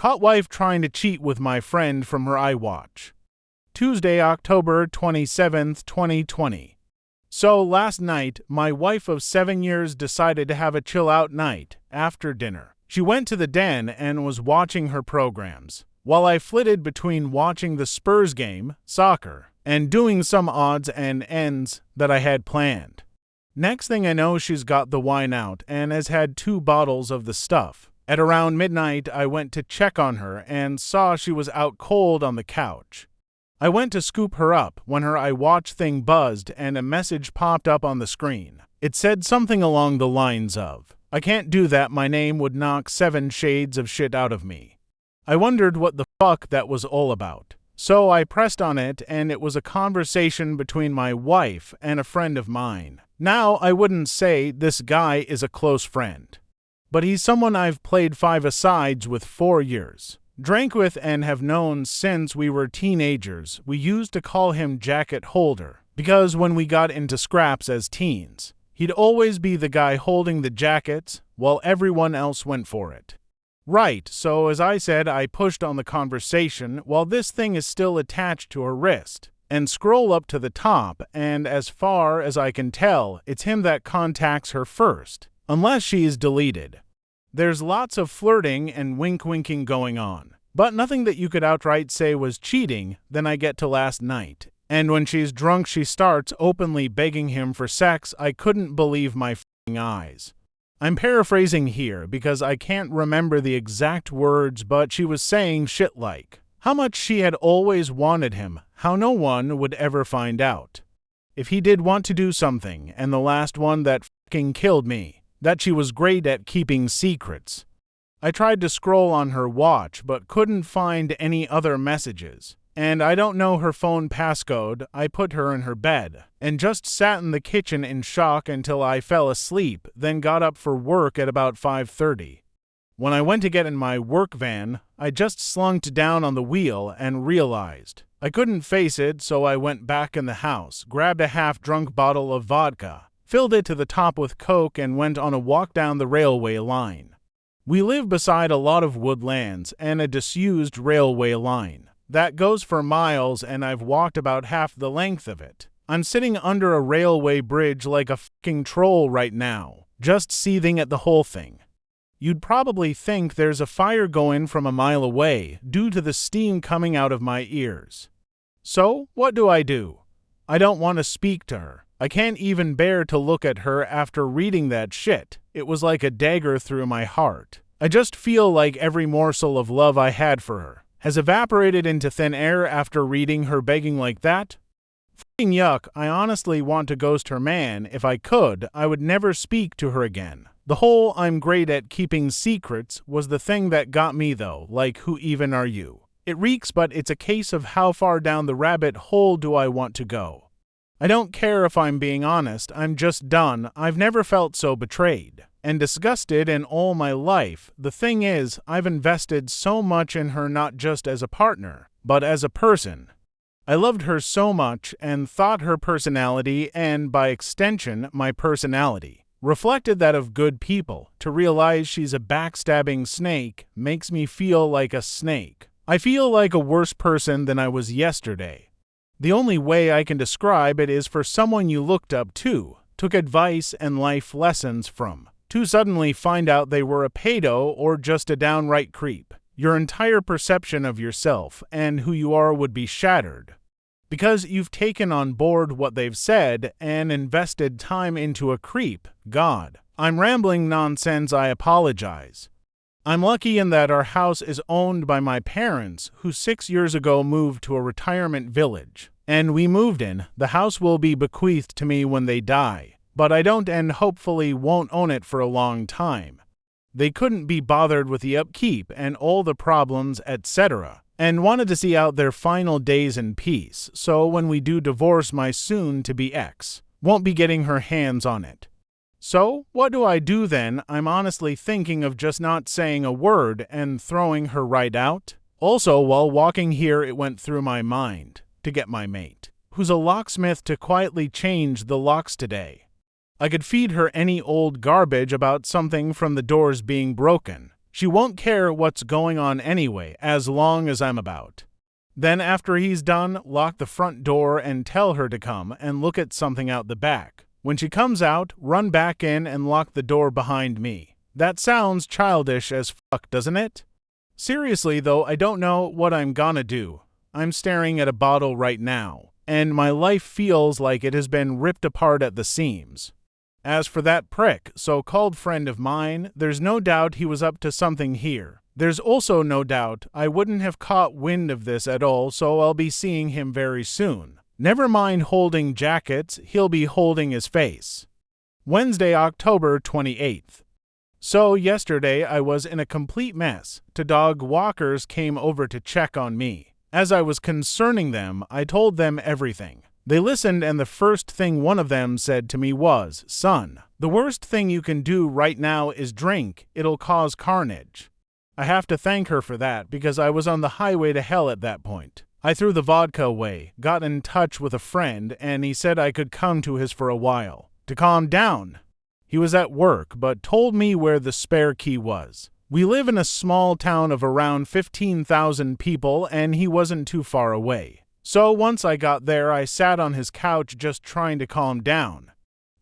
Caught wife trying to cheat with my friend from her iWatch. Tuesday, October 27th, 2020. So last night, my wife of 7 years decided to have a chill-out night after dinner. She went to the den and was watching her programs, while I flitted between watching the Spurs game, soccer, and doing some odds and ends that I had planned. Next thing I know, she's got the wine out and has had 2 bottles of the stuff. At around midnight, I went to check on her and saw she was out cold on the couch. I went to scoop her up when her iWatch thing buzzed and a message popped up on the screen. It said something along the lines of, "I can't do that, my name would knock 7 shades of shit out of me." I wondered what the fuck that was all about. So I pressed on it and it was a conversation between my wife and a friend of mine. Now, I wouldn't say this guy is a close friend, but he's someone I've played 5-a-sides with 4 years. Drank with and have known since we were teenagers. We used to call him Jacket Holder, because when we got into scraps as teens, he'd always be the guy holding the jackets while everyone else went for it. Right, so as I said, I pushed on the conversation while this thing is still attached to her wrist, and scroll up to the top, and as far as I can tell, it's him that contacts her first, unless she is deleted. There's lots of flirting and wink-winking going on, but nothing that you could outright say was cheating. Then I get to last night, and when she's drunk she starts openly begging him for sex. I couldn't believe my f***ing eyes. I'm paraphrasing here because I can't remember the exact words, but she was saying shit like how much she had always wanted him, how no one would ever find out if he did want to do something, and the last one that f***ing killed me, that she was great at keeping secrets. I tried to scroll on her watch but couldn't find any other messages, and I don't know her phone passcode. I put her in her bed and just sat in the kitchen in shock until I fell asleep, then got up for work at about 5:30. When I went to get in my work van, I just slunked down on the wheel and realized I couldn't face it, so I went back in the house, grabbed a half-drunk bottle of vodka, filled it to the top with Coke, and went on a walk down the railway line. We live beside a lot of woodlands and a disused railway line that goes for miles, and I've walked about half the length of it. I'm sitting under a railway bridge like a fucking troll right now, just seething at the whole thing. You'd probably think there's a fire going from a mile away due to the steam coming out of my ears. So, what do? I don't want to speak to her. I can't even bear to look at her after reading that shit. It was like a dagger through my heart. I just feel like every morsel of love I had for her has evaporated into thin air after reading her begging like that. F***ing yuck. I honestly want to ghost her man. If I could, I would never speak to her again. The whole "I'm great at keeping secrets" was the thing that got me though. Like, who even are you? It reeks, but it's a case of how far down the rabbit hole do I want to go? I don't care if I'm being honest, I'm just done. I've never felt so betrayed and disgusted in all my life. The thing is, I've invested so much in her, not just as a partner, but as a person. I loved her so much and thought her personality, and by extension my personality, reflected that of good people. To realize she's a backstabbing snake makes me feel like a snake. I feel like a worse person than I was yesterday. The only way I can describe it is for someone you looked up to, took advice and life lessons from, to suddenly find out they were a pedo or just a downright creep. Your entire perception of yourself and who you are would be shattered, because you've taken on board what they've said and invested time into a creep. God, I'm rambling nonsense, I apologize. I'm lucky in that our house is owned by my parents, who 6 years ago moved to a retirement village, and we moved in. The house will be bequeathed to me when they die, but I don't and hopefully won't own it for a long time. They couldn't be bothered with the upkeep and all the problems, etc., and wanted to see out their final days in peace, so when we do divorce, my soon-to-be ex won't be getting her hands on it. So, what do then? I'm honestly thinking of just not saying a word and throwing her right out. Also, while walking here, it went through my mind to get my mate, who's a locksmith, to quietly change the locks today. I could feed her any old garbage about something from the doors being broken She won't care what's going on anyway, as long as I'm about. Then after he's done, lock the front door and tell her to come and look at something out the back. When she comes out, run back in and lock the door behind me. That sounds childish as fuck, doesn't it? Seriously though, I don't know what I'm gonna do. I'm staring at a bottle right now, and my life feels like it has been ripped apart at the seams. As for that prick, so-called friend of mine, there's no doubt he was up to something here. There's also no doubt I wouldn't have caught wind of this at all, so I'll be seeing him very soon. Never mind holding jackets, he'll be holding his face. Wednesday, October 28th. So yesterday I was in a complete mess. Two dog walkers came over to check on me. As I was concerning them, I told them everything. They listened, and the first thing one of them said to me was, "Son, the worst thing you can do right now is drink. It'll cause carnage." I have to thank her for that, because I was on the highway to hell at that point. I threw the vodka away, got in touch with a friend, and he said I could come to his for a while, to calm down. He was at work, but told me where the spare key was. We live in a small town of around 15,000 people, and he wasn't too far away. So once I got there, I sat on his couch just trying to calm down.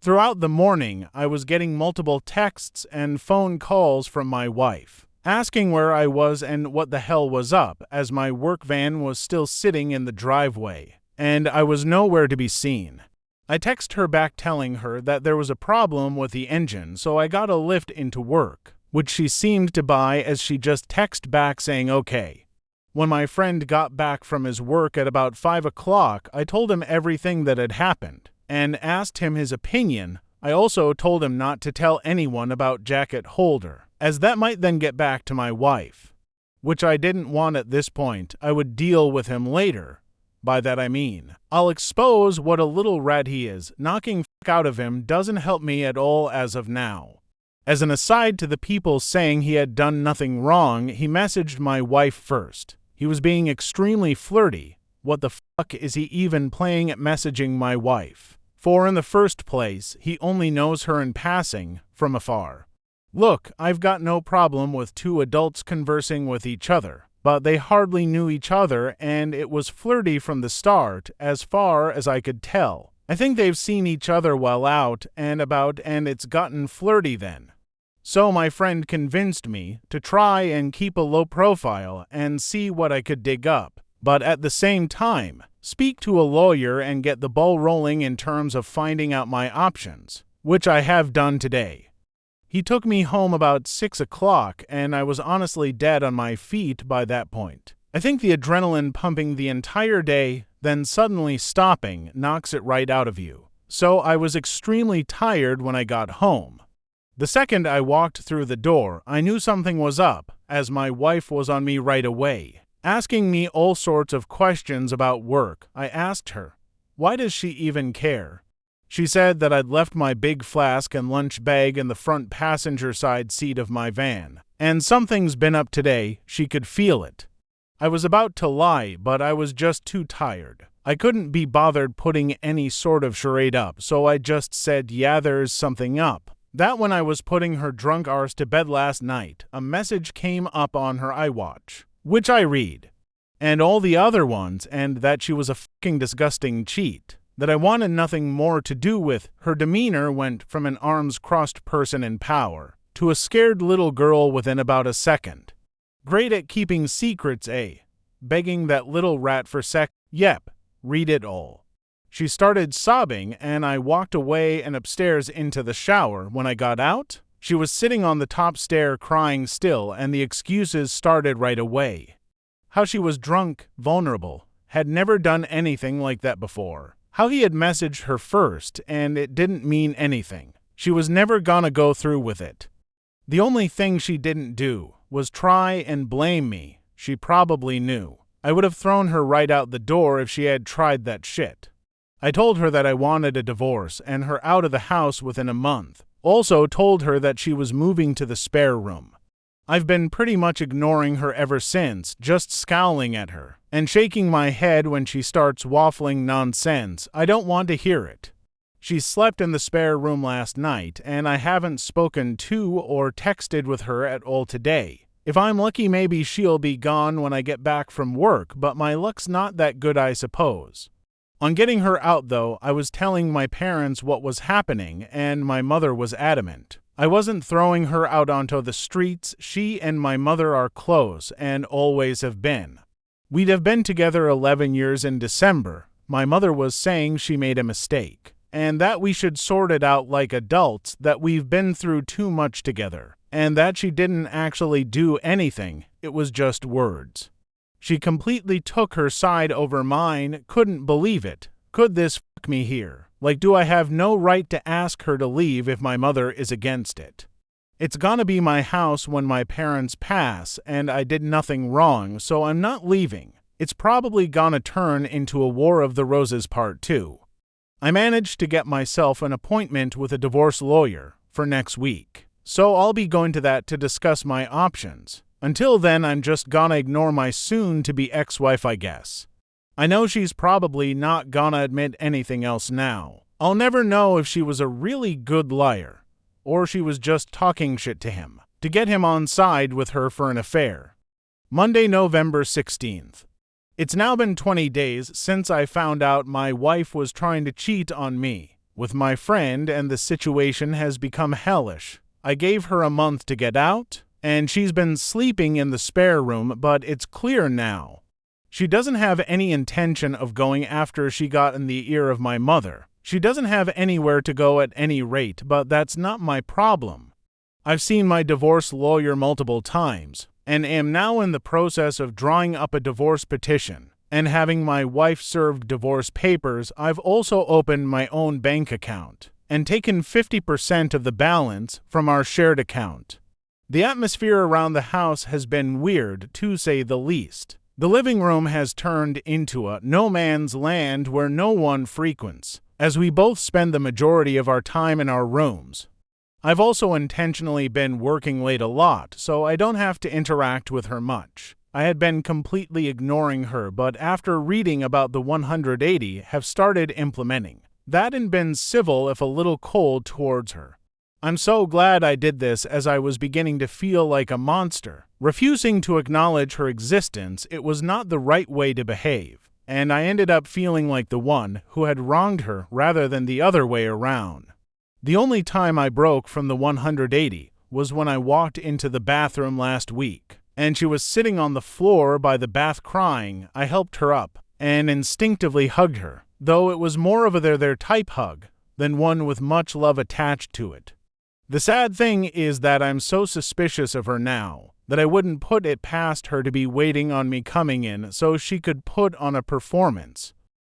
Throughout the morning, I was getting multiple texts and phone calls from my wife, asking where I was and what the hell was up, as my work van was still sitting in the driveway, and I was nowhere to be seen. I texted her back telling her that there was a problem with the engine, so I got a lift into work, which she seemed to buy, as she just texted back saying okay. When my friend got back from his work at about 5 o'clock, I told him everything that had happened and asked him his opinion. I also told him not to tell anyone about jacket holder, as that might then get back to my wife, which I didn't want at this point. I would deal with him later. By that I mean, I'll expose what a little rat he is. Knocking out of him doesn't help me at all as of now. As an aside to the people saying he had done nothing wrong, he messaged my wife first. He was being extremely flirty. What the fuck is he even playing at messaging my wife? For in the first place, he only knows her in passing, from afar. Look, I've got no problem with two adults conversing with each other, but they hardly knew each other, and it was flirty from the start, as far as I could tell. I think they've seen each other while out and about, and it's gotten flirty then. So my friend convinced me to try and keep a low profile and see what I could dig up, but at the same time, speak to a lawyer and get the ball rolling in terms of finding out my options, which I have done today. He took me home about 6 o'clock, and I was honestly dead on my feet by that point. I think the adrenaline pumping the entire day, then suddenly stopping, knocks it right out of you. So I was extremely tired when I got home. The second I walked through the door, I knew something was up, as my wife was on me right away, asking me all sorts of questions about work. I asked her, why does she even care? She said that I'd left my big flask and lunch bag in the front passenger side seat of my van, and something's been up today. She could feel it. I was about to lie, but I was just too tired. I couldn't be bothered putting any sort of charade up, so I just said, yeah, there's something up. That when I was putting her drunk arse to bed last night, a message came up on her iWatch, which I read, and all the other ones, and that she was a fucking disgusting cheat, that I wanted nothing more to do with. Her demeanor went from an arms-crossed person in power to a scared little girl within about a second. Great at keeping secrets, eh? Begging that little rat for Yep, read it all. She started sobbing, and I walked away and upstairs into the shower. When I got out, she was sitting on the top stair crying still, and the excuses started right away. How she was drunk, vulnerable, had never done anything like that before. How he had messaged her first, and it didn't mean anything. She was never gonna go through with it. The only thing she didn't do was try and blame me. She probably knew. I would have thrown her right out the door if she had tried that shit. I told her that I wanted a divorce and her out of the house within a month. Also told her that she was moving to the spare room. I've been pretty much ignoring her ever since, just scowling at her and shaking my head when she starts waffling nonsense. I don't want to hear it. She slept in the spare room last night, and I haven't spoken to or texted with her at all today. If I'm lucky, maybe she'll be gone when I get back from work, but my luck's not that good, I suppose. On getting her out, though, I was telling my parents what was happening, and my mother was adamant. I wasn't throwing her out onto the streets. She and my mother are close and always have been. We'd have been together 11 years in December. My mother was saying she made a mistake, and that we should sort it out like adults, that we've been through too much together, and that she didn't actually do anything, it was just words. She completely took her side over mine, couldn't believe it. Could this fuck me here? Like, do I have no right to ask her to leave if my mother is against it? It's gonna be my house when my parents pass, and I did nothing wrong, so I'm not leaving. It's probably gonna turn into a War of the Roses Part 2. I managed to get myself an appointment with a divorce lawyer for next week, so I'll be going to that to discuss my options. Until then, I'm just gonna ignore my soon-to-be ex-wife, I guess. I know she's probably not gonna admit anything else now. I'll never know if she was a really good liar, or she was just talking shit to him to get him on side with her for an affair. Monday, November 16th. It's now been 20 days since I found out my wife was trying to cheat on me with my friend, and the situation has become hellish. I gave her a month to get out, and she's been sleeping in the spare room, but it's clear now. She doesn't have any intention of going after she got in the ear of my mother. She doesn't have anywhere to go at any rate, but that's not my problem. I've seen my divorce lawyer multiple times, and am now in the process of drawing up a divorce petition and having my wife served divorce papers. I've also opened my own bank account and taken 50% of the balance from our shared account. The atmosphere around the house has been weird, to say the least. The living room has turned into a no man's land where no one frequents, as we both spend the majority of our time in our rooms. I've also intentionally been working late a lot, so I don't have to interact with her much. I had been completely ignoring her, but after reading about the 180, have started implementing that and been civil if a little cold towards her. I'm so glad I did this, as I was beginning to feel like a monster. Refusing to acknowledge her existence, it was not the right way to behave, and I ended up feeling like the one who had wronged her rather than the other way around. The only time I broke from the 180 was when I walked into the bathroom last week, and she was sitting on the floor by the bath crying. I helped her up and instinctively hugged her, though it was more of a there type hug than one with much love attached to it. The sad thing is that I'm so suspicious of her now that I wouldn't put it past her to be waiting on me coming in so she could put on a performance.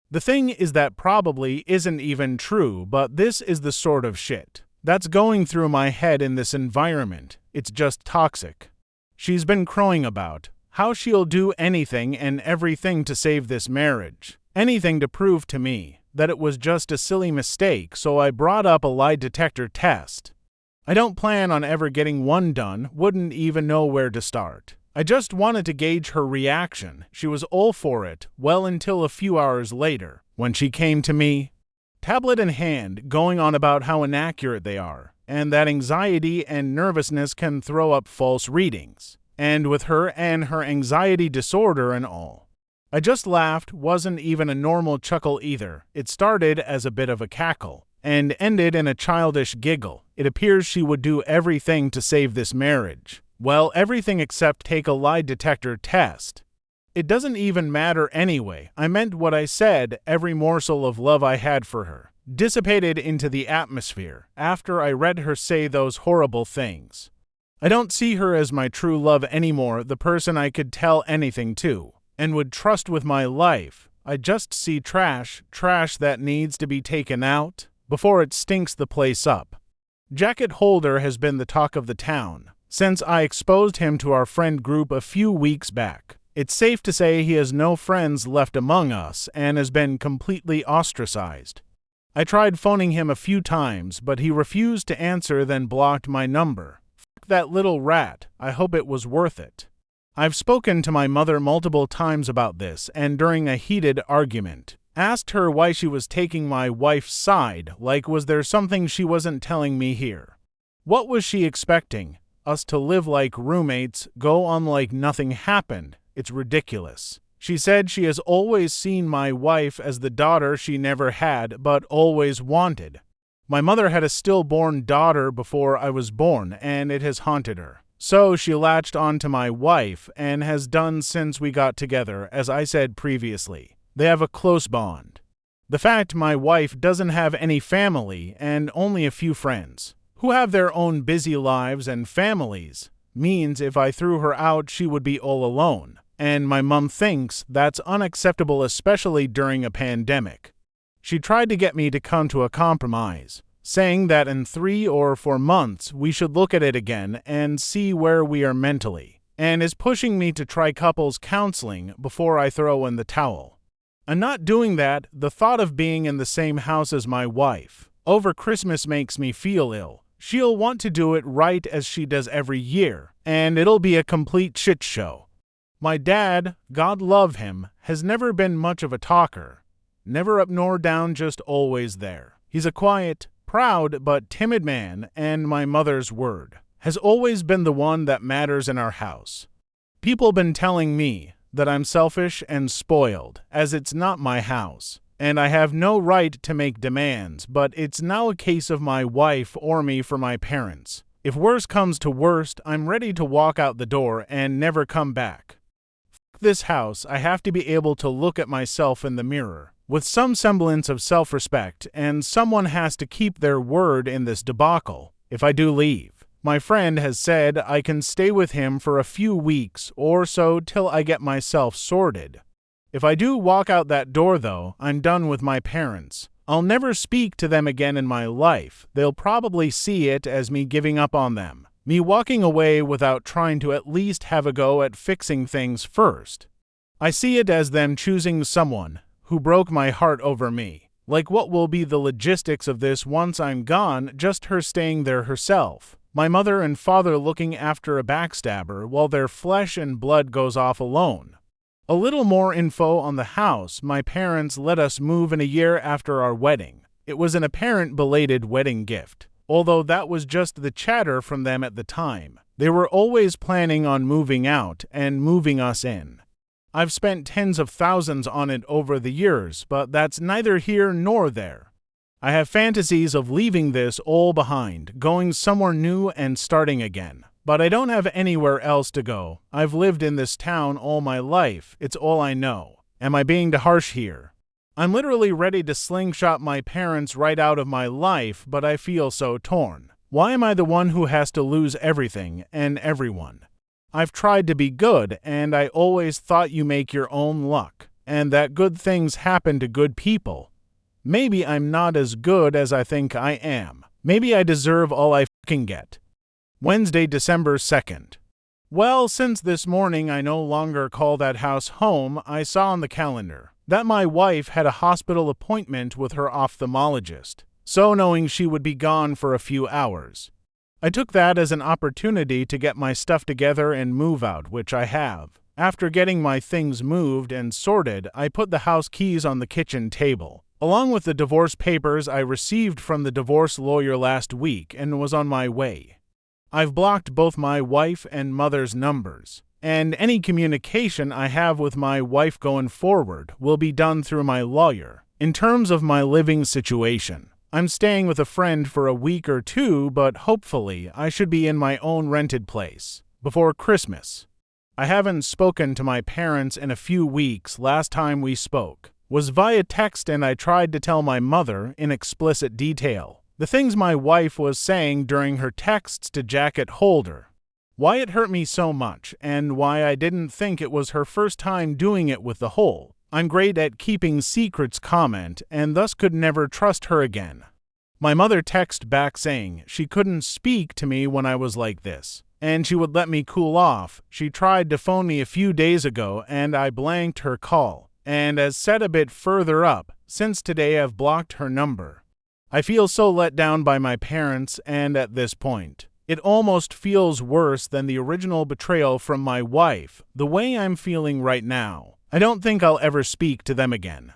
The thing is that probably isn't even true, but this is the sort of shit that's going through my head in this environment. It's just toxic. She's been crowing about how she'll do anything and everything to save this marriage, anything to prove to me that it was just a silly mistake, so I brought up a lie detector test. I don't plan on ever getting one done, wouldn't even know where to start. I just wanted to gauge her reaction. She was all for it, well until a few hours later, when she came to me, tablet in hand, going on about how inaccurate they are, and that anxiety and nervousness can throw up false readings, and with her and her anxiety disorder and all. I just laughed, wasn't even a normal chuckle either. It started as a bit of a cackle, and ended in a childish giggle. It appears she would do everything to save this marriage. Well, everything except take a lie detector test. It doesn't even matter anyway. I meant what I said. Every morsel of love I had for her dissipated into the atmosphere after I read her say those horrible things. I don't see her as my true love anymore, the person I could tell anything to and would trust with my life. I just see trash that needs to be taken out before it stinks the place up. Jacket holder has been the talk of the town since I exposed him to our friend group a few weeks back. It's safe to say he has no friends left among us and has been completely ostracized. I tried phoning him a few times, but he refused to answer, then blocked my number. F that little rat. I hope it was worth it. I've spoken to my mother multiple times about this, and during a heated argument, Asked her why she was taking my wife's side, like was there something she wasn't telling me here? What was she expecting? Us to live like roommates, go on like nothing happened. It's ridiculous. She said she has always seen my wife as the daughter she never had but always wanted. My mother had a stillborn daughter before I was born, and it has haunted her. So she latched onto my wife and has done since we got together, as I said previously. They have a close bond. The fact my wife doesn't have any family and only a few friends, who have their own busy lives and families, means if I threw her out she would be all alone, and my mom thinks that's unacceptable, especially during a pandemic. She tried to get me to come to a compromise, saying that in 3 or 4 months we should look at it again and see where we are mentally, and is pushing me to try couples counseling before I throw in the towel. I'm not doing that. The thought of being in the same house as my wife over Christmas makes me feel ill. She'll want to do it right as she does every year, and it'll be a complete shit show. My dad, God love him, has never been much of a talker. Never up nor down, just always there. He's a quiet, proud, but timid man, and my mother's word has always been the one that matters in our house. People been telling me that I'm selfish and spoiled, as it's not my house, and I have no right to make demands, but it's now a case of my wife or me for my parents. If worse comes to worst, I'm ready to walk out the door and never come back. F this house, I have to be able to look at myself in the mirror with some semblance of self-respect, and someone has to keep their word in this debacle if I do leave. My friend has said I can stay with him for a few weeks or so till I get myself sorted. If I do walk out that door, though, I'm done with my parents. I'll never speak to them again in my life. They'll probably see it as me giving up on them, me walking away without trying to at least have a go at fixing things first. I see it as them choosing someone who broke my heart over me. Like, what will be the logistics of this once I'm gone? Just her staying there herself. My mother and father looking after a backstabber while their flesh and blood goes off alone. A little more info on the house. My parents let us move in a year after our wedding. It was an apparent belated wedding gift, although that was just the chatter from them at the time. They were always planning on moving out and moving us in. I've spent tens of thousands on it over the years, but that's neither here nor there. I have fantasies of leaving this all behind, going somewhere new and starting again. But I don't have anywhere else to go. I've lived in this town all my life. It's all I know. Am I being too harsh here? I'm literally ready to slingshot my parents right out of my life, but I feel so torn. Why am I the one who has to lose everything and everyone? I've tried to be good, and I always thought you make your own luck, and that good things happen to good people. Maybe I'm not as good as I think I am. Maybe I deserve all I fucking get. Wednesday, December 2nd. Well, since this morning I no longer call that house home, I saw on the calendar that my wife had a hospital appointment with her ophthalmologist, so knowing she would be gone for a few hours, I took that as an opportunity to get my stuff together and move out, which I have. After getting my things moved and sorted, I put the house keys on the kitchen table, along with the divorce papers I received from the divorce lawyer last week, and was on my way. I've blocked both my wife and mother's numbers, and any communication I have with my wife going forward will be done through my lawyer. In terms of my living situation, I'm staying with a friend for a week or two, but hopefully I should be in my own rented place before Christmas. I haven't spoken to my parents in a few weeks. Last time we spoke was via text, and I tried to tell my mother in explicit detail the things my wife was saying during her texts to Jacket Holder. Why it hurt me so much, and why I didn't think it was her first time doing it with the whole "I'm great at keeping secrets" comment, and thus could never trust her again. My mother texted back saying she couldn't speak to me when I was like this, and she would let me cool off. She tried to phone me a few days ago, and I blanked her call. And as said a bit further up, since today I've blocked her number. I feel so let down by my parents, and at this point, it almost feels worse than the original betrayal from my wife, the way I'm feeling right now. I don't think I'll ever speak to them again.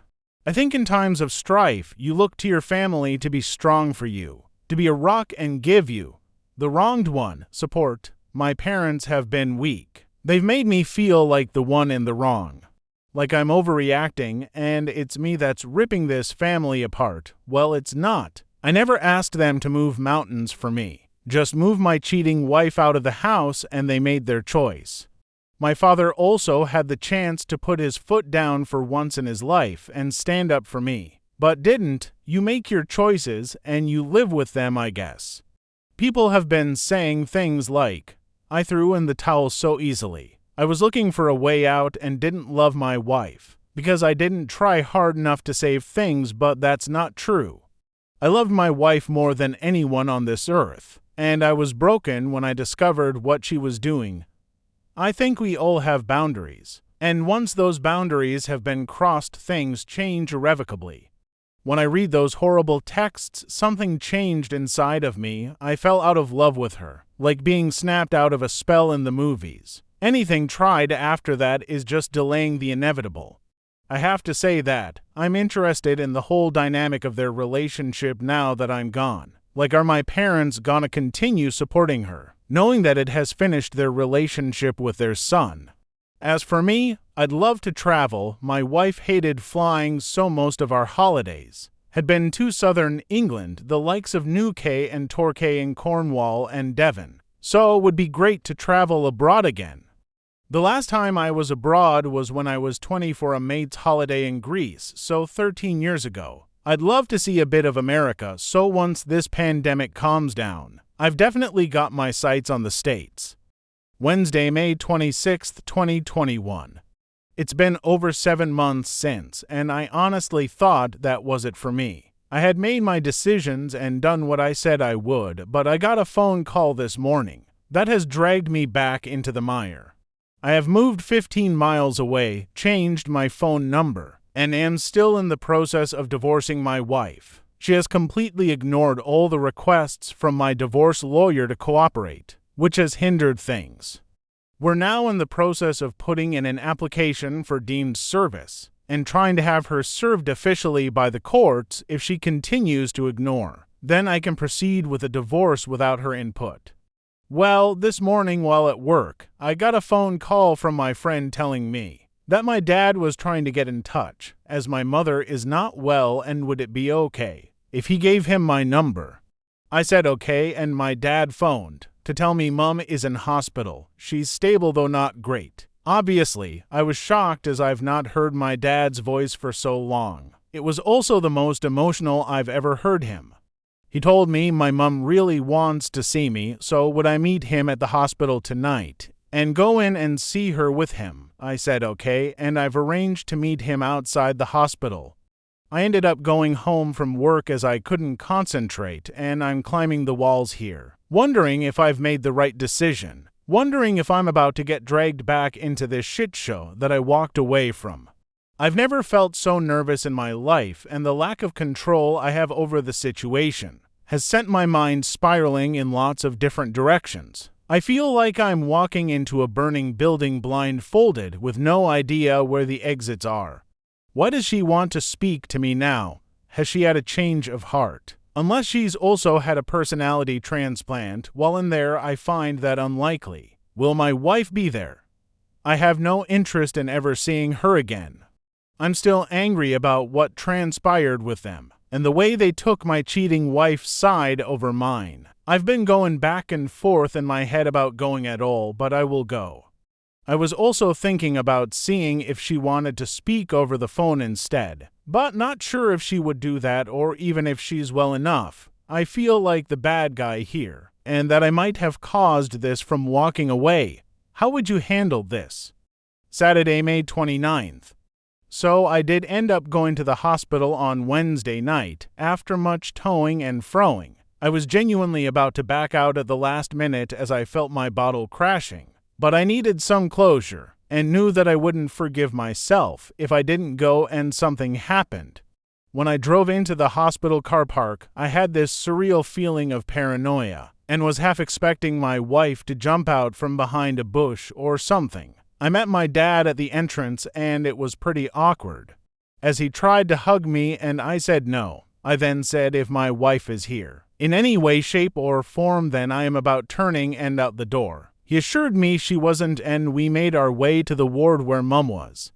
I think in times of strife, you look to your family to be strong for you, to be a rock and give you, the wronged one, support. My parents have been weak. They've made me feel like the one in the wrong. Like I'm overreacting and it's me that's ripping this family apart. Well, it's not. I never asked them to move mountains for me. Just move my cheating wife out of the house and they made their choice. My father also had the chance to put his foot down for once in his life and stand up for me, but didn't. You make your choices and you live with them, I guess. People have been saying things like, I threw in the towel so easily. I was looking for a way out and didn't love my wife because I didn't try hard enough to save things, but that's not true. I loved my wife more than anyone on this earth, and I was broken when I discovered what she was doing. I think we all have boundaries, and once those boundaries have been crossed, things change irrevocably. When I read those horrible texts, something changed inside of me. I fell out of love with her, like being snapped out of a spell in the movies. Anything tried after that is just delaying the inevitable. I have to say that I'm interested in the whole dynamic of their relationship now that I'm gone. Like, are my parents gonna continue supporting her, knowing that it has finished their relationship with their son? As for me, I'd love to travel. My wife hated flying, so most of our holidays had been to southern England, the likes of Newquay and Torquay in Cornwall and Devon. So it would be great to travel abroad again. The last time I was abroad was when I was 20 for a mate's holiday in Greece, so 13 years ago. I'd love to see a bit of America, so once this pandemic calms down, I've definitely got my sights on the States. Wednesday, May 26, 2021. It's been over 7 months since, and I honestly thought that was it for me. I had made my decisions and done what I said I would, but I got a phone call this morning that has dragged me back into the mire. I have moved 15 miles away, changed my phone number, and am still in the process of divorcing my wife. She has completely ignored all the requests from my divorce lawyer to cooperate, which has hindered things. We're now in the process of putting in an application for deemed service and trying to have her served officially by the courts. If she continues to ignore, then I can proceed with a divorce without her input. Well, this morning while at work, I got a phone call from my friend telling me that my dad was trying to get in touch, as my mother is not well and would it be okay if he gave him my number. I said okay, and my dad phoned to tell me Mum is in hospital. She's stable though not great. Obviously, I was shocked as I've not heard my dad's voice for so long. It was also the most emotional I've ever heard him. He told me my mum really wants to see me, so would I meet him at the hospital tonight and go in and see her with him. I said okay, and I've arranged to meet him outside the hospital. I ended up going home from work as I couldn't concentrate, and I'm climbing the walls here, wondering if I've made the right decision, wondering if I'm about to get dragged back into this shit show that I walked away from. I've never felt so nervous in my life, and the lack of control I have over the situation has sent my mind spiraling in lots of different directions. I feel like I'm walking into a burning building blindfolded with no idea where the exits are. Why does she want to speak to me now? Has she had a change of heart? Unless she's also had a personality transplant. While in there, I find that unlikely. Will my wife be there? I have no interest in ever seeing her again. I'm still angry about what transpired with them, and the way they took my cheating wife's side over mine. I've been going back and forth in my head about going at all, but I will go. I was also thinking about seeing if she wanted to speak over the phone instead, but not sure if she would do that or even if she's well enough. I feel like the bad guy here, and that I might have caused this from walking away. How would you handle this? Saturday, May 29th. So I did end up going to the hospital on Wednesday night, after much toing and froing. I was genuinely about to back out at the last minute as I felt my bottle crashing. But I needed some closure, and knew that I wouldn't forgive myself if I didn't go and something happened. When I drove into the hospital car park, I had this surreal feeling of paranoia, and was half expecting my wife to jump out from behind a bush or something. I met my dad at the entrance, and it was pretty awkward. as he tried to hug me and I said no. I then said if my wife is here in any way, shape, or form, then I am about turning and out the door. He assured me she wasn't, and we made our way to the ward where Mum was.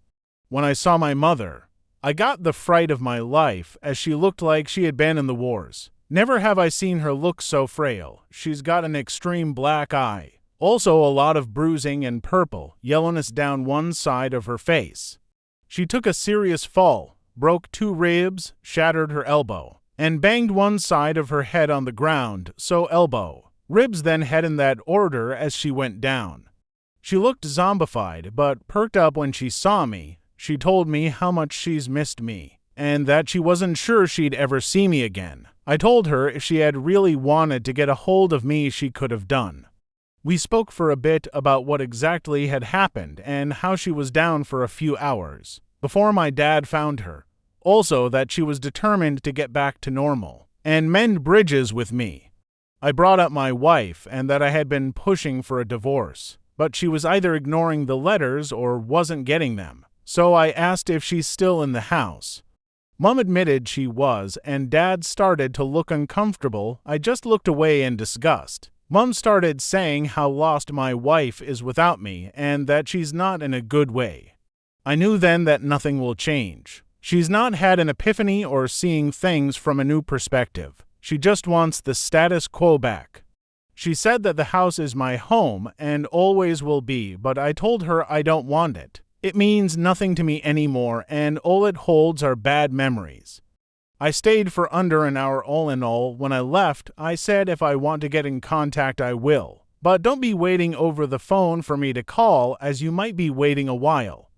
When I saw my mother, I got the fright of my life, as she looked like she had been in the wars. Never have I seen her look so frail. She's got an extreme black eye. Also a lot of bruising and purple yellowness down one side of her face. She took a serious fall, broke 2 ribs, shattered her elbow, and banged one side of her head on the ground, so elbow, ribs, then head in that order as she went down. She looked zombified, but perked up when she saw me. She told me how much she's missed me, and that she wasn't sure she'd ever see me again. I told her if she had really wanted to get a hold of me, she could have done. We spoke for a bit about what exactly had happened and how she was down for a few hours before my dad found her. Also that she was determined to get back to normal and mend bridges with me. I brought up my wife and that I had been pushing for a divorce, but she was either ignoring the letters or wasn't getting them. So I asked if she's still in the house. Mum admitted she was, and Dad started to look uncomfortable. I just looked away in disgust. Mum started saying how lost my wife is without me and that she's not in a good way. I knew then that nothing will change. She's not had an epiphany or seeing things from a new perspective. She just wants the status quo back. She said that the house is my home and always will be, but I told her I don't want it. It means nothing to me anymore, and all it holds are bad memories. I stayed for under an hour all in all. When I left, I said if I want to get in contact I will, but don't be waiting over the phone for me to call, as you might be waiting a while.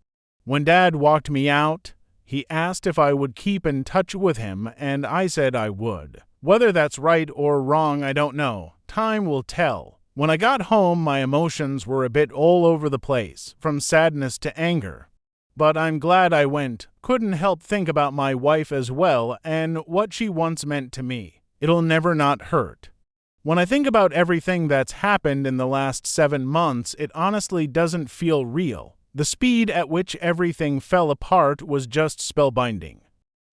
When Dad walked me out, he asked if I would keep in touch with him, and I said I would. Whether that's right or wrong, I don't know. Time will tell. When I got home, my emotions were a bit all over the place, from sadness to anger. But I'm glad I went. Couldn't help think about my wife as well and what she once meant to me. It'll never not hurt. When I think about everything that's happened in the last 7 months, it honestly doesn't feel real. The speed at which everything fell apart was just spellbinding.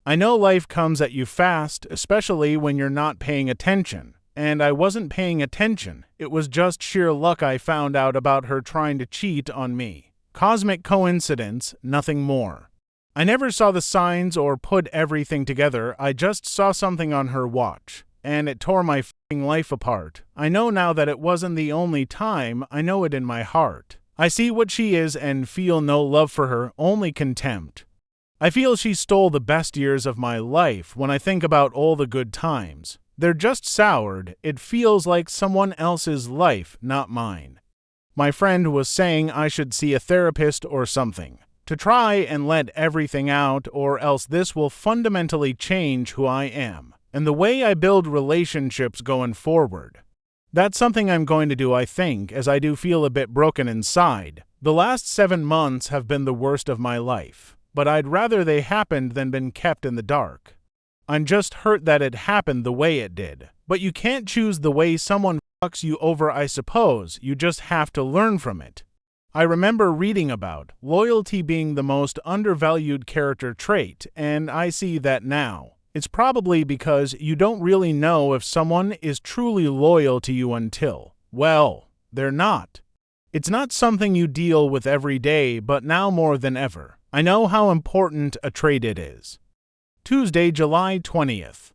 I know life comes at you fast, especially when you're not paying attention. And I wasn't paying attention. It was just sheer luck I found out about her trying to cheat on me. Cosmic coincidence, nothing more. I never saw the signs or put everything together. I just saw something on her watch, and it tore my f***ing life apart. I know now that it wasn't the only time. I know it in my heart. I see what she is and feel no love for her, only contempt. I feel she stole the best years of my life when I think about all the good times. They're just soured. It feels like someone else's life, not mine. My friend was saying I should see a therapist or something, to try and let everything out, or else this will fundamentally change who I am and the way I build relationships going forward. That's something I'm going to do, I think, as I do feel a bit broken inside. The last 7 months have been the worst of my life, but I'd rather they happened than been kept in the dark. I'm just hurt that it happened the way it did. But you can't choose the way someone fucks you over, I suppose. You just have to learn from it. I remember reading about loyalty being the most undervalued character trait, and I see that now. It's probably because you don't really know if someone is truly loyal to you until, well, they're not. It's not something you deal with every day, but now more than ever, I know how important a trait it is. Tuesday, July 20th.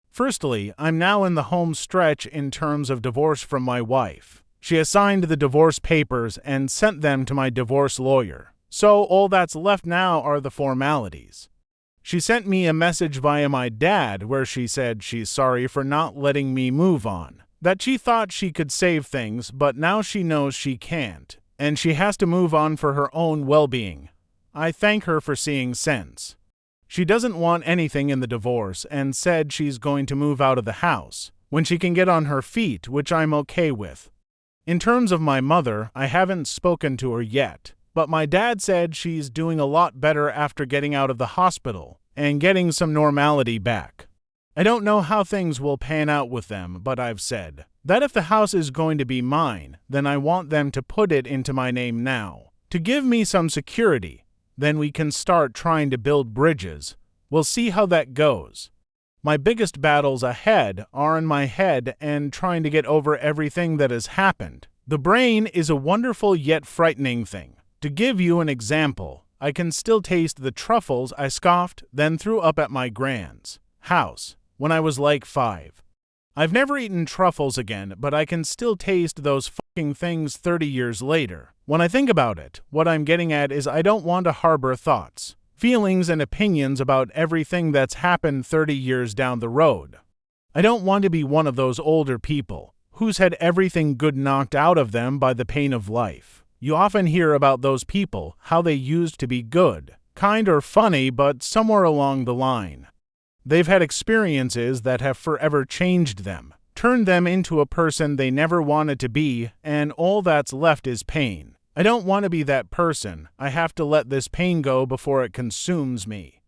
Firstly, I'm now in the home stretch in terms of divorce from my wife. She has signed the divorce papers and sent them to my divorce lawyer. So all that's left now are the formalities. She sent me a message via my dad where she said she's sorry for not letting me move on, that she thought she could save things, but now she knows she can't, and she has to move on for her own well-being. I thank her for seeing sense. She doesn't want anything in the divorce and said she's going to move out of the house when she can get on her feet, which I'm okay with. In terms of my mother, I haven't spoken to her yet, but my dad said she's doing a lot better after getting out of the hospital and getting some normality back. I don't know how things will pan out with them, but I've said that if the house is going to be mine, then I want them to put it into my name now, to give me some security. then we can start trying to build bridges. We'll see how that goes. My biggest battles ahead are in my head and trying to get over everything that has happened. The brain is a wonderful yet frightening thing. To give you an example, I can still taste the truffles I scoffed, then threw up at my grand's house when I was like 5. I've never eaten truffles again, but I can still taste those fucking things 30 years later. When I think about it, what I'm getting at is I don't want to harbor thoughts, feelings, and opinions about everything that's happened 30 years down the road. I don't want to be one of those older people who's had everything good knocked out of them by the pain of life. You often hear about those people, how they used to be good, kind, or funny, but somewhere along the line, they've had experiences that have forever changed them, turned them into a person they never wanted to be, and all that's left is pain. I don't want to be that person. I have to let this pain go before it consumes me.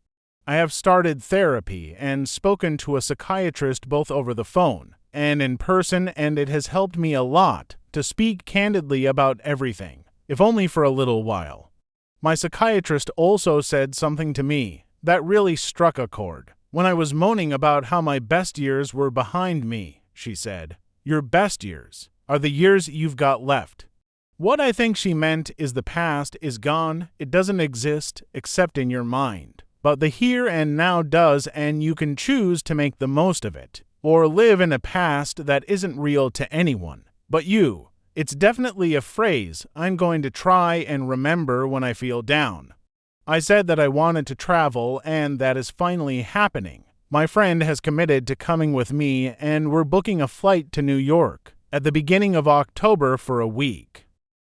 I have started therapy and spoken to a psychiatrist both over the phone and in person, and it has helped me a lot to speak candidly about everything, if only for a little while. My psychiatrist also said something to me that really struck a chord. When I was moaning about how my best years were behind me, she said, "Your best years are the years you've got left." What I think she meant is the past is gone, it doesn't exist except in your mind. But the here and now does, and you can choose to make the most of it, or live in a past that isn't real to anyone but you. It's definitely a phrase I'm going to try and remember when I feel down. I said that I wanted to travel, and that is finally happening. My friend has committed to coming with me, and we're booking a flight to New York at the beginning of October for a week.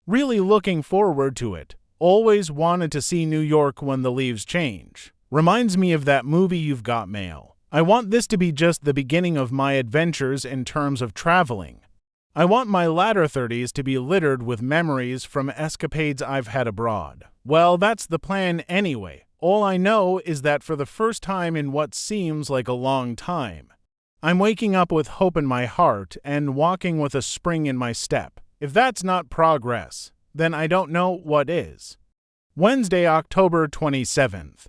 Really looking forward to it. Always wanted to see New York when the leaves change. Reminds me of that movie You've Got Mail. I want this to be just the beginning of my adventures in terms of traveling. I want my latter 30s to be littered with memories from escapades I've had abroad. Well, that's the plan anyway. All I know is that for the first time in what seems like a long time, I'm waking up with hope in my heart and walking with a spring in my step. If that's not progress, then I don't know what is. Wednesday, October 27th.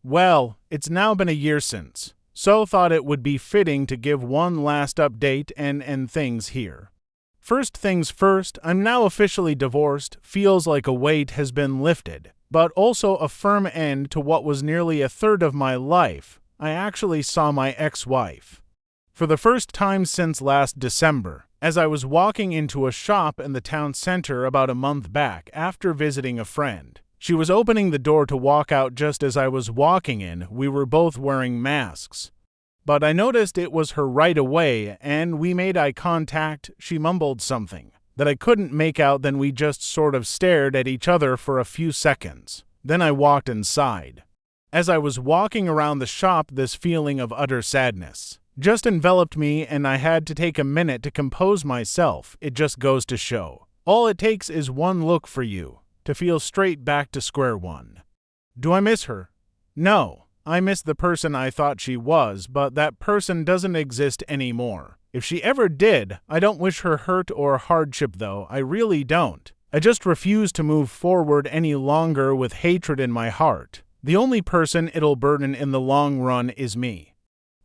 Well, it's now been a year since, so thought it would be fitting to give one last update and end things here. First things first, I'm now officially divorced. Feels like a weight has been lifted, but also a firm end to what was nearly a third of my life. I actually saw my ex-wife for the first time since last December, as I was walking into a shop in the town center about a month back after visiting a friend. She was opening the door to walk out just as I was walking in. We were both wearing masks, but I noticed it was her right away, and we made eye contact. She mumbled something that I couldn't make out, then we just sort of stared at each other for a few seconds. Then I walked inside. As I was walking around the shop, this feeling of utter sadness just enveloped me, and I had to take a minute to compose myself. It just goes to show, all it takes is one look for you to feel straight back to square one. Do I miss her? No. I miss the person I thought she was, but that person doesn't exist anymore. If she ever did, I don't wish her hurt or hardship though, I really don't. I just refuse to move forward any longer with hatred in my heart. The only person it'll burden in the long run is me.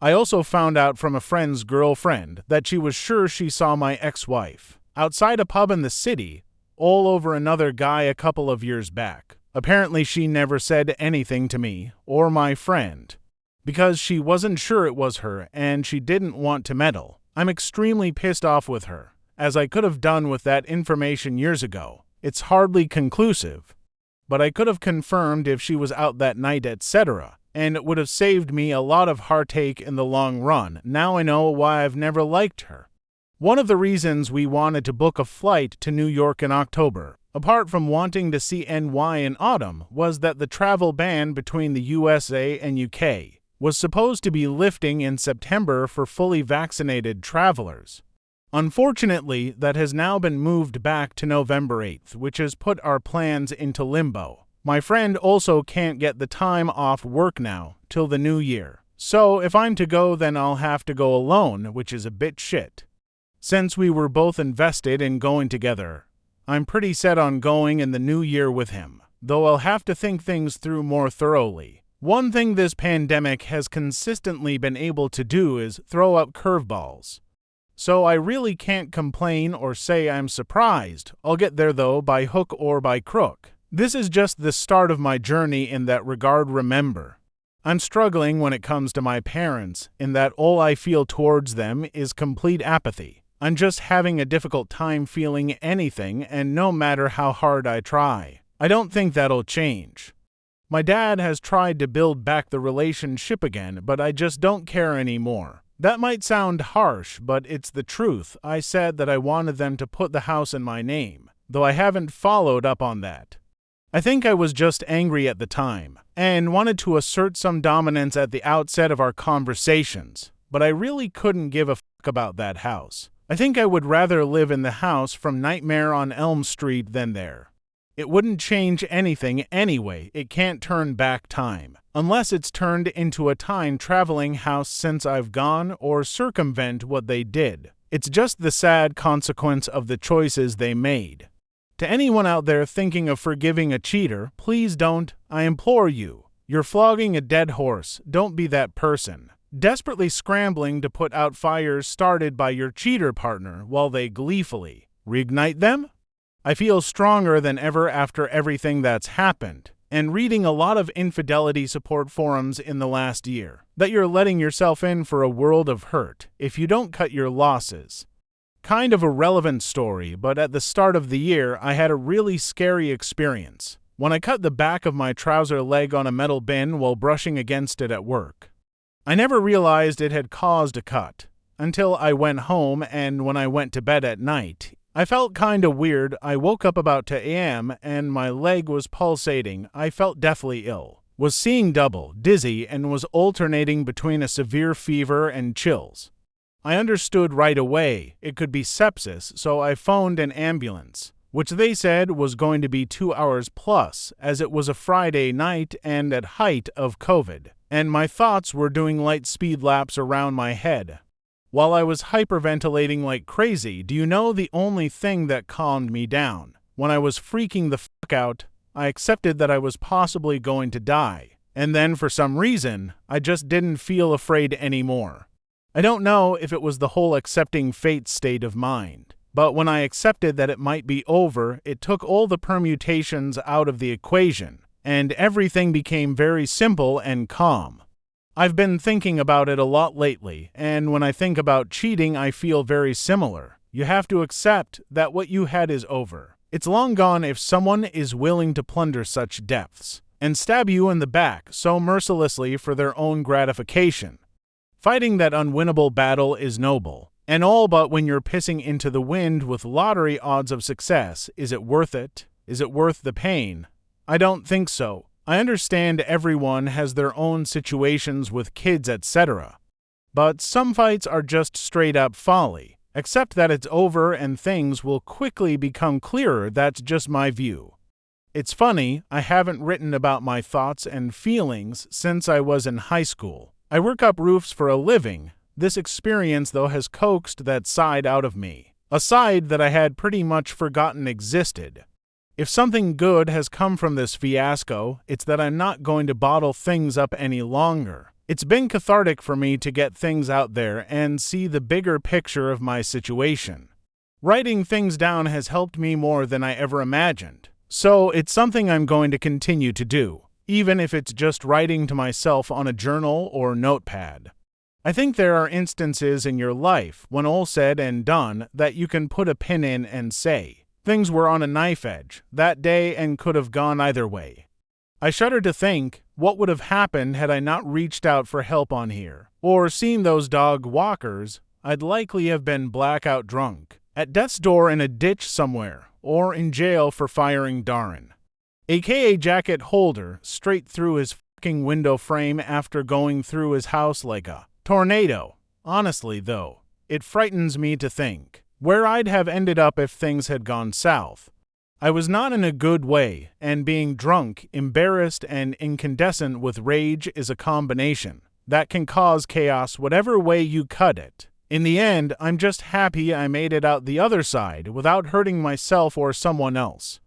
I also found out from a friend's girlfriend that she was sure she saw my ex-wife outside a pub in the city, all over another guy a couple of years back. Apparently she never said anything to me or my friend because she wasn't sure it was her and she didn't want to meddle. I'm extremely pissed off with her, as I could have done with that information years ago. It's hardly conclusive, but I could have confirmed if she was out that night, etc., and it would have saved me a lot of heartache in the long run. Now I know why I've never liked her. One of the reasons we wanted to book a flight to New York in October, apart from wanting to see NY in autumn, was that the travel ban between the USA and UK was supposed to be lifting in September for fully vaccinated travelers. Unfortunately, that has now been moved back to November 8th, which has put our plans into limbo. My friend also can't get the time off work now till the new year, so if I'm to go, then I'll have to go alone, which is a bit shit. Since we were both invested in going together, I'm pretty set on going in the new year with him. though I'll have to think things through more thoroughly. One thing this pandemic has consistently been able to do is throw up curveballs. So I really can't complain or say I'm surprised. I'll get there though, by hook or by crook. This is just the start of my journey in that regard. Remember, I'm struggling when it comes to my parents, in that all I feel towards them is complete apathy. I'm just having a difficult time feeling anything, and no matter how hard I try, I don't think that'll change. My dad has tried to build back the relationship again, but I just don't care anymore. That might sound harsh, but it's the truth. I said that I wanted them to put the house in my name, though I haven't followed up on that. I think I was just angry at the time, and wanted to assert some dominance at the outset of our conversations, but I really couldn't give a fuck about that house. I think I would rather live in the house from Nightmare on Elm Street than there. It wouldn't change anything anyway. It can't turn back time, unless it's turned into a time-traveling house since I've gone, or circumvent what they did. It's just the sad consequence of the choices they made. To anyone out there thinking of forgiving a cheater, please don't. I implore you. You're flogging a dead horse. Don't be that person, desperately scrambling to put out fires started by your cheater partner while they gleefully reignite them. I feel stronger than ever after everything that's happened, and reading a lot of infidelity support forums in the last year, that you're letting yourself in for a world of hurt if you don't cut your losses. Kind of a relevant story, but at the start of the year I had a really scary experience when I cut the back of my trouser leg on a metal bin while brushing against it at work. I never realized it had caused a cut until I went home, and when I went to bed at night, I felt kinda weird. I woke up about 2 a.m. and my leg was pulsating. I felt deathly ill, was seeing double, dizzy, and was alternating between a severe fever and chills. I understood right away it could be sepsis, so I phoned an ambulance, which they said was going to be 2 hours plus, as it was a Friday night and at height of COVID, and my thoughts were doing light speed laps around my head while I was hyperventilating like crazy. Do you know the only thing that calmed me down? When I was freaking the fuck out, I accepted that I was possibly going to die, and then for some reason, I just didn't feel afraid anymore. I don't know if it was the whole accepting fate state of mind, but when I accepted that it might be over, it took all the permutations out of the equation, and everything became very simple and calm. I've been thinking about it a lot lately, and when I think about cheating, I feel very similar. You have to accept that what you had is over. It's long gone if someone is willing to plunder such depths and stab you in the back so mercilessly for their own gratification. Fighting that unwinnable battle is noble, and all, but when you're pissing into the wind with lottery odds of success, is it worth it? Is it worth the pain? I don't think so. I understand everyone has their own situations with kids, etc. But some fights are just straight up folly. Accept that it's over and things will quickly become clearer. That's just my view. It's funny, I haven't written about my thoughts and feelings since I was in high school. I work up roofs for a living. This experience, though, has coaxed that side out of me, a side that I had pretty much forgotten existed. If something good has come from this fiasco, it's that I'm not going to bottle things up any longer. It's been cathartic for me to get things out there and see the bigger picture of my situation. Writing things down has helped me more than I ever imagined, so it's something I'm going to continue to do, even if it's just writing to myself on a journal or notepad. I think there are instances in your life, when all said and done, that you can put a pin in and say, things were on a knife edge that day and could have gone either way. I shudder to think what would have happened had I not reached out for help on here, or seen those dog walkers. I'd likely have been blackout drunk, at death's door in a ditch somewhere, or in jail for firing Darren, aka Jacket Holder, straight through his fucking window frame after going through his house like a tornado. Honestly, though, it frightens me to think where I'd have ended up if things had gone south. I was not in a good way, and being drunk, embarrassed, and incandescent with rage is a combination that can cause chaos whatever way you cut it. In the end, I'm just happy I made it out the other side without hurting myself or someone else.